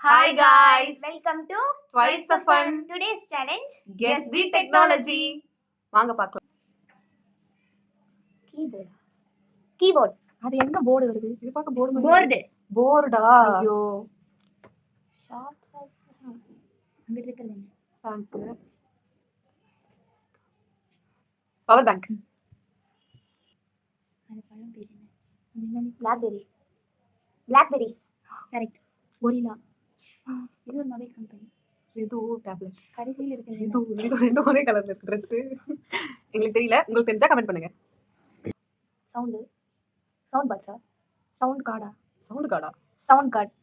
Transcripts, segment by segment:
Hi guys, welcome to Twice the Fun. Today's challenge. Guess the technology. வாங்க பார்க்கலாம். Keyboard. அது எங்க board வருது? இது பார்க்க போர்டு மாதிரி. Board. போர்டா? ஐயோ. ஷார்ட் அங்க இருக்குது என்ன? பேங்க். Power bank. அது பழம் பேர் என்ன? Blackberry. Blackberry. Correct. Gorilla. இது ஒரு மொபைல் கம்பெனி. இது டேப்லெட். கடைசியில் இருக்குது இது ரெண்டு ஒரே கலர்ல இருக்கு Dress. உங்களுக்கு தெரியல. உங்களுக்கு தெரிஞ்சா கமெண்ட் பண்ணுங்க. சவுண்ட் பாக்ஸா? சவுண்ட் கார்டா? Sound card.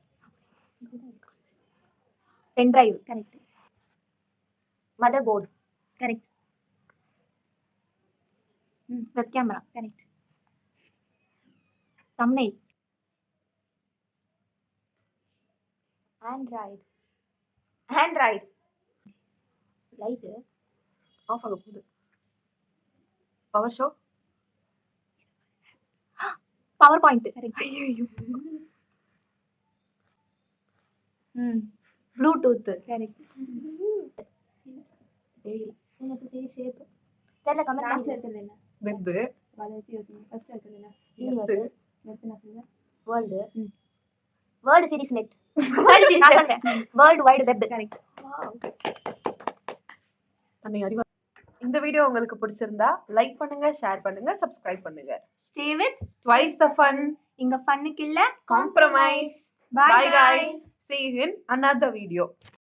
Pen drive. Correct. Motherboard. Correct. Web camera. Correct. Thumbnail. Android. Light. Off ஆக போகுது. Power show. Power point. Correct. ஐயோ. ப்ளூடூத். கரெக்ட். தெரியல. என்ன சரி ஷேப். தெரியல கமெண்ட் லாஸ்ட்ல இருக்குது என்ன? வெப். வளைச்சி யோசிங்க. ஃபர்ஸ்ட் இருக்குது என்ன? வெப். வெப்னா சொல்லுங்க. World series net. World wide web. Correct. அன்னை அறிவா. இந்த வீடியோ உங்களுக்கு பிடிச்சிருந்தா லைக் பண்ணுங்க, ஷேர் பண்ணுங்க, சப்ஸ்கிரைப் பண்ணுங்க. Stay with Twice the Fun. இங்க ஃபன்னுக்கு இல்ல Compromise. Bye Bye guys. See you in another video.